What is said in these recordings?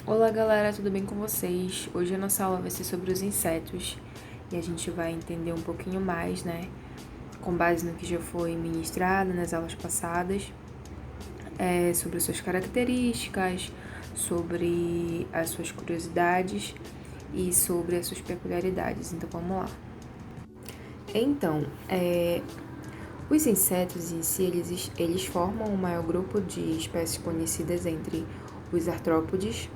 Olá galera, tudo bem com vocês? Hoje a nossa aula vai ser sobre os insetos e a gente vai entender um pouquinho mais, né, com base no que já foi ministrado nas aulas passadas, sobre suas características, sobre as suas curiosidades e sobre as suas peculiaridades. Então vamos lá. Então, os insetos em si, eles formam o maior grupo de espécies conhecidas entre os artrópodes.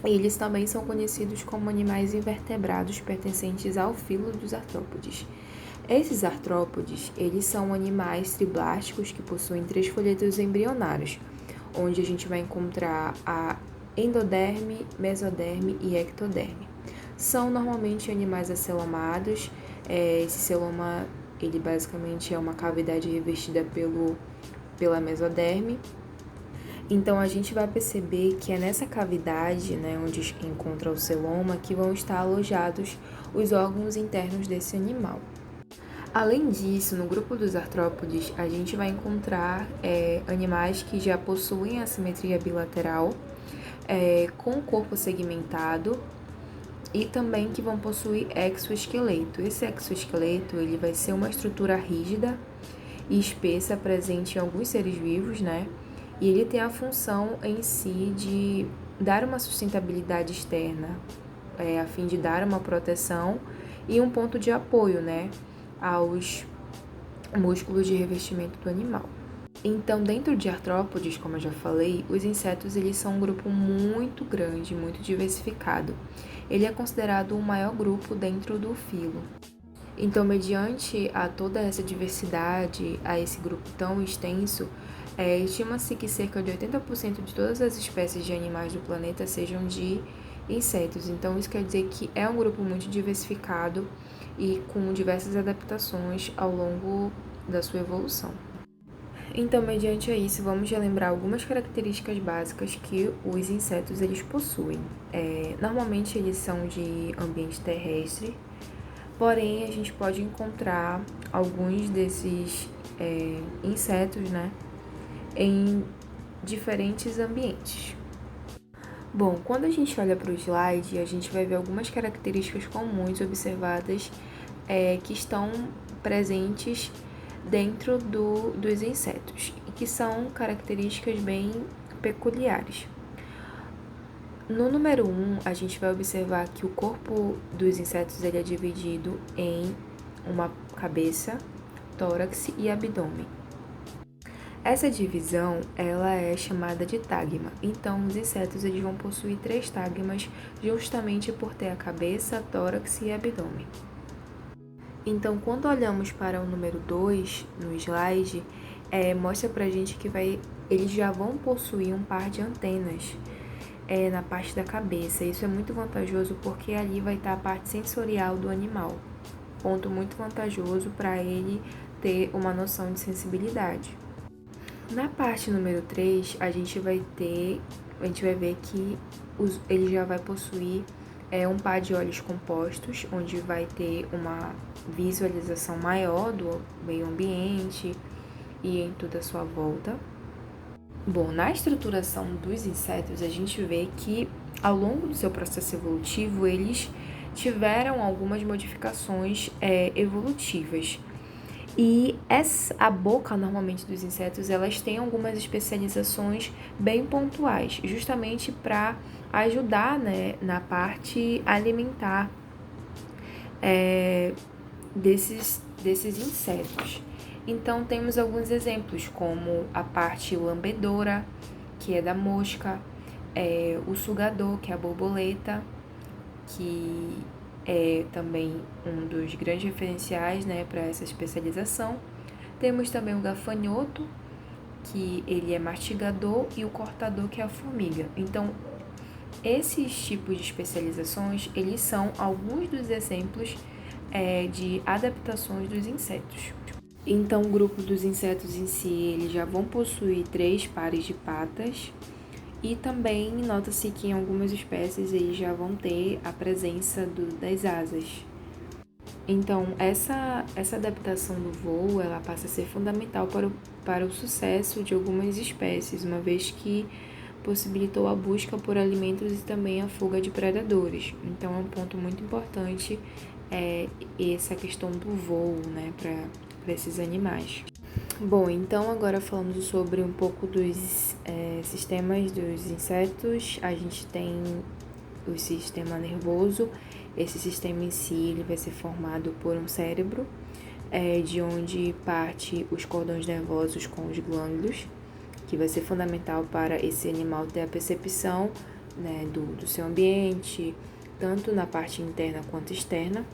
Eles também são conhecidos como animais invertebrados pertencentes ao filo dos artrópodes. Esses artrópodes, eles são animais triblásticos que possuem 3 folhetos embrionários, onde a gente vai encontrar a endoderme, mesoderme e ectoderme. São normalmente animais acelomados. Esse celoma, ele basicamente é uma cavidade revestida pela mesoderme. Então, a gente vai perceber que é nessa cavidade, né, onde encontra o celoma, que vão estar alojados os órgãos internos desse animal. Além disso, no grupo dos artrópodes, a gente vai encontrar animais que já possuem assimetria bilateral, com o corpo segmentado, e também que vão possuir exoesqueleto. Esse exoesqueleto ele vai ser uma estrutura rígida e espessa presente em alguns seres vivos, né? E ele tem a função em si de dar uma sustentabilidade externa, a fim de dar uma proteção e um ponto de apoio, né, aos músculos de revestimento do animal. Então, dentro de artrópodes, como eu já falei, os insetos eles são um grupo muito grande, muito diversificado. Ele é considerado o maior grupo dentro do filo. Então, mediante a toda essa diversidade, a esse grupo tão extenso, estima-se que cerca de 80% de todas as espécies de animais do planeta sejam de insetos. Então, isso quer dizer que é um grupo muito diversificado e com diversas adaptações ao longo da sua evolução. Então, mediante isso, vamos relembrar algumas características básicas que os insetos eles possuem. Normalmente, eles são de ambiente terrestre, porém, a gente pode encontrar alguns desses insetos, né, em diferentes ambientes. Bom, quando a gente olha para o slide, a gente vai ver algumas características comuns observadas que estão presentes dentro dos insetos e que são características bem peculiares. No número 1, a gente vai observar que o corpo dos insetos ele é dividido em uma cabeça, tórax e abdômen. Essa divisão ela é chamada de tagma. Então, os insetos eles vão possuir 3 tagmas justamente por ter a cabeça, tórax e abdômen. Então, quando olhamos para o número 2 no slide, mostra pra gente que eles já vão possuir um par de antenas na parte da cabeça. Isso é muito vantajoso porque ali vai estar a parte sensorial do animal. Ponto muito vantajoso para ele ter uma noção de sensibilidade. Na parte número 3, a gente vai ver que ele já vai possuir um par de olhos compostos, onde vai ter uma visualização maior do meio ambiente e em toda a sua volta. Bom, na estruturação dos insetos, a gente vê que ao longo do seu processo evolutivo, eles tiveram algumas modificações evolutivas. E a boca, normalmente, dos insetos, elas têm algumas especializações bem pontuais, justamente para ajudar, né, na parte alimentar desses insetos. Então, temos alguns exemplos, como a parte lambedora, que é da mosca, o sugador, que é a borboleta, que é também um dos grandes referenciais, né, para essa especialização. Temos também o gafanhoto, que ele é mastigador, e o cortador, que é a formiga. Então, esses tipos de especializações, eles são alguns dos exemplos de adaptações dos insetos. Então, o grupo dos insetos em si, eles já vão possuir 3 pares de patas, e também nota-se que em algumas espécies eles já vão ter a presença das asas. Então, essa adaptação do voo, ela passa a ser fundamental para o sucesso de algumas espécies, uma vez que possibilitou a busca por alimentos e também a fuga de predadores. Então é um ponto muito importante essa questão do voo, né, para esses animais. Bom, então agora falando sobre um pouco dos sistemas dos insetos, a gente tem o sistema nervoso. Esse sistema em si ele vai ser formado por um cérebro, de onde parte os cordões nervosos com os glândulos, que vai ser fundamental para esse animal ter a percepção, né, do seu ambiente, tanto na parte interna quanto externa.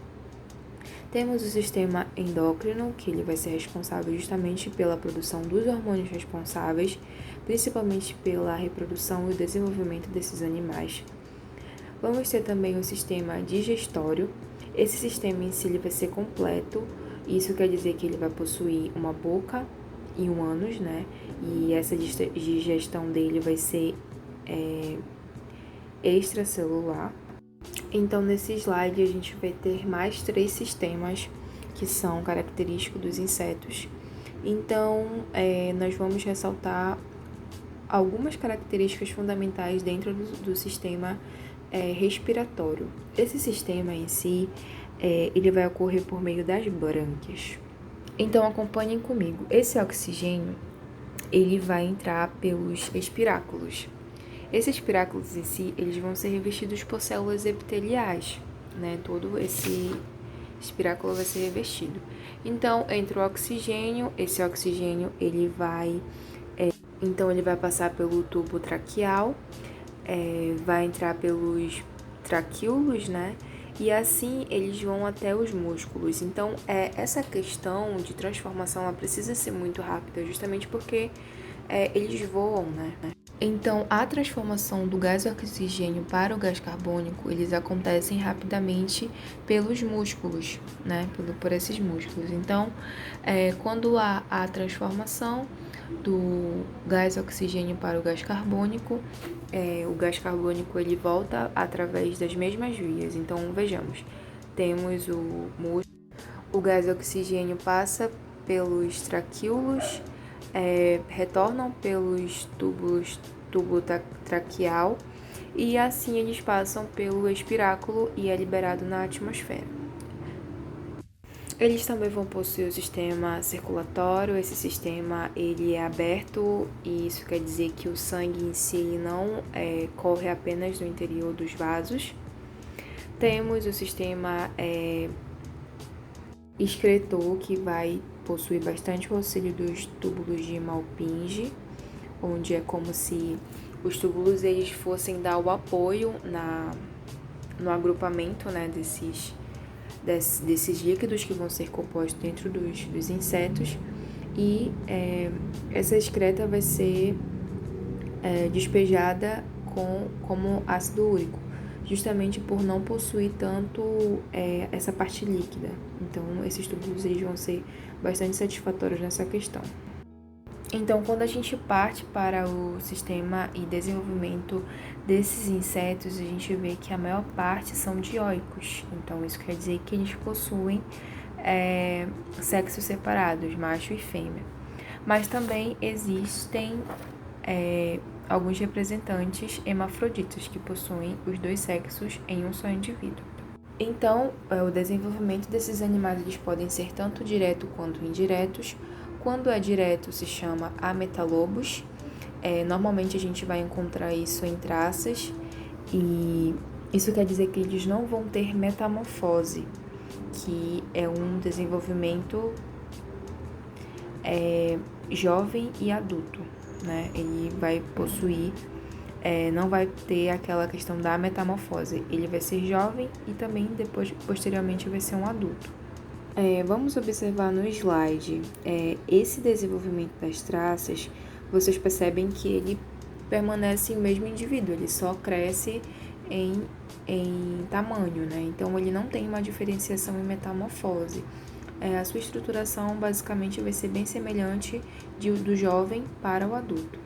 Temos o sistema endócrino, que ele vai ser responsável justamente pela produção dos hormônios responsáveis, principalmente pela reprodução e o desenvolvimento desses animais. Vamos ter também o sistema digestório. Esse sistema em si ele vai ser completo, isso quer dizer que ele vai possuir uma boca e um ânus, né? E essa digestão dele vai ser extracelular. Então, nesse slide, a gente vai ter mais 3 sistemas que são característicos dos insetos. Então, nós vamos ressaltar algumas características fundamentais dentro do sistema respiratório. Esse sistema em si, ele vai ocorrer por meio das brânquias. Então, acompanhem comigo. Esse oxigênio, ele vai entrar pelos espiráculos. Esses espiráculos em si, eles vão ser revestidos por células epiteliais, né? Todo esse espiráculo vai ser revestido. Então, entra o oxigênio, esse oxigênio, ele vai passar pelo tubo traqueal, vai entrar pelos traquíolos, né? E assim eles vão até os músculos. Então, essa questão de transformação, ela precisa ser muito rápida, justamente porque eles voam, né? Então, a transformação do gás oxigênio para o gás carbônico, eles acontecem rapidamente pelos músculos, né? Por esses músculos. Então, quando há a transformação do gás oxigênio para o gás carbônico, o gás carbônico ele volta através das mesmas vias. Então, vejamos, temos o gás oxigênio passa pelos traquíolos, retornam pelos tubo traqueal e assim eles passam pelo espiráculo e é liberado na atmosfera. Eles também vão possuir o sistema circulatório. Esse sistema ele é aberto e isso quer dizer que o sangue em si ele não corre apenas no interior dos vasos. Temos o sistema excretor, que vai possuir bastante o auxílio dos túbulos de Malpinge, onde é como se os túbulos eles fossem dar o apoio no agrupamento, né, desses líquidos que vão ser compostos dentro dos insetos. E essa excreta vai ser despejada como ácido úrico, justamente por não possuir tanto essa parte líquida. Então, esses túbulos eles vão ser bastante satisfatórios nessa questão. Então, quando a gente parte para o sistema e desenvolvimento desses insetos, a gente vê que a maior parte são dioicos. Então, isso quer dizer que eles possuem sexos separados, macho e fêmea. Mas também existem alguns representantes hermafroditas que possuem os 2 sexos em um só indivíduo. Então, o desenvolvimento desses animais eles podem ser tanto direto quanto indiretos. Quando é direto, se chama ametalobos. Normalmente a gente vai encontrar isso em traças, e isso quer dizer que eles não vão ter metamorfose, que é um desenvolvimento jovem e adulto, né? Ele vai possuir, não vai ter aquela questão da metamorfose. Ele vai ser jovem e também posteriormente vai ser um adulto. Vamos observar no slide esse desenvolvimento das traças. Vocês percebem que ele permanece o mesmo indivíduo, ele só cresce em tamanho, né? Então ele não tem uma diferenciação em metamorfose. A sua estruturação basicamente vai ser bem semelhante do jovem para o adulto.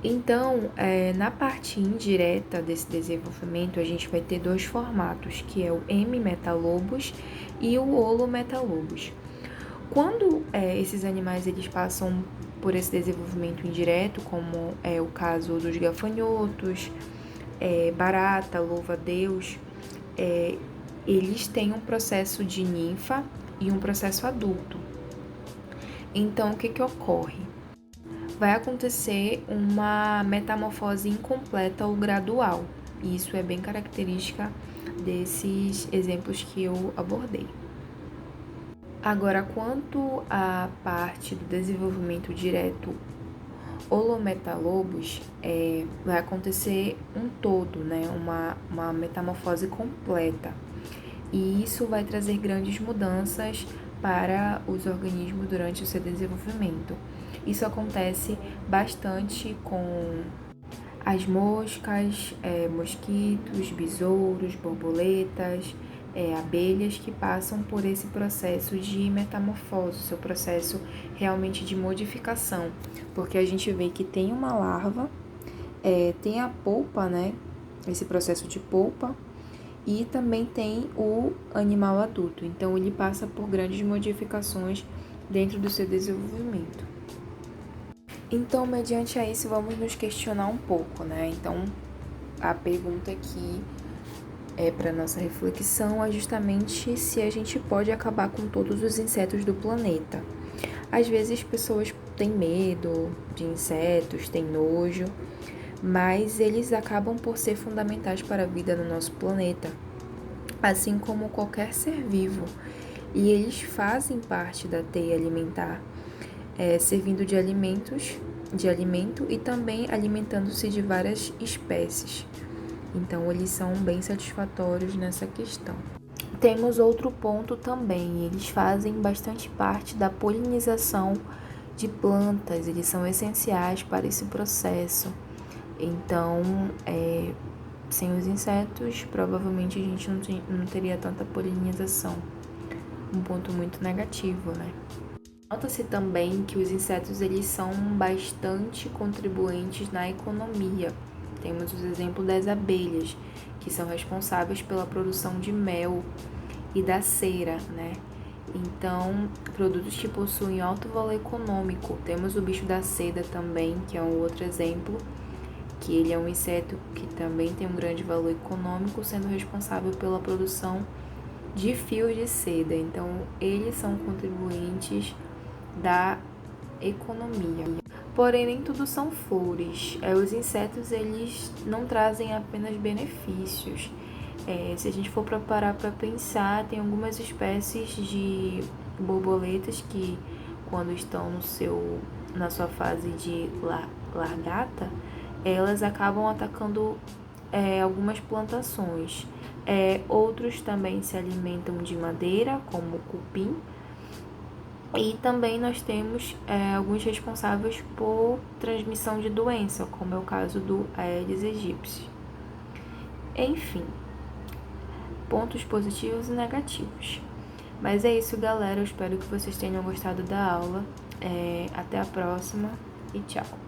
Então, na parte indireta desse desenvolvimento, a gente vai ter 2 formatos, que é o hemimetalobos e o holometalobos. Quando esses animais eles passam por esse desenvolvimento indireto, como é o caso dos gafanhotos, barata, louva-a-Deus, eles têm um processo de ninfa e um processo adulto. Então, o que ocorre? Vai acontecer uma metamorfose incompleta ou gradual. E isso é bem característica desses exemplos que eu abordei. Agora, quanto à parte do desenvolvimento direto holometalobos, vai acontecer um todo, né? Uma metamorfose completa. E isso vai trazer grandes mudanças para os organismos durante o seu desenvolvimento. Isso acontece bastante com as moscas, mosquitos, besouros, borboletas, abelhas que passam por esse processo de metamorfose, seu processo realmente de modificação, porque a gente vê que tem uma larva, tem a polpa, né? Esse processo de polpa, e também tem o animal adulto. Então, ele passa por grandes modificações dentro do seu desenvolvimento. Então, mediante a isso, vamos nos questionar um pouco, né? Então, a pergunta aqui para nossa reflexão é justamente se a gente pode acabar com todos os insetos do planeta. Às vezes, pessoas têm medo de insetos, têm nojo, mas eles acabam por ser fundamentais para a vida no nosso planeta, assim como qualquer ser vivo, e eles fazem parte da teia alimentar, servindo de alimento e também alimentando-se de várias espécies. Então, eles são bem satisfatórios nessa questão. Temos outro ponto também, eles fazem bastante parte da polinização de plantas, eles são essenciais para esse processo. Então, sem os insetos, provavelmente a gente não teria tanta polinização. Um ponto muito negativo, né? Nota-se também que os insetos eles são bastante contribuintes na economia. Temos os exemplos das abelhas, que são responsáveis pela produção de mel e da cera, né? Então, produtos que possuem alto valor econômico. Temos o bicho da seda também, que é um outro exemplo, que ele é um inseto que também tem um grande valor econômico, sendo responsável pela produção de fios de seda. Então, eles são contribuintes da economia. Porém, nem tudo são flores. Os insetos, eles não trazem apenas benefícios. Se a gente for parar para pensar, tem algumas espécies de borboletas que, quando estão na sua fase de largata, elas acabam atacando algumas plantações. Outros também se alimentam de madeira, como o cupim. E também nós temos alguns responsáveis por transmissão de doença, como é o caso do Aedes aegypti. Enfim, pontos positivos e negativos. Mas é isso, galera. Eu espero que vocês tenham gostado da aula. Até a próxima e tchau!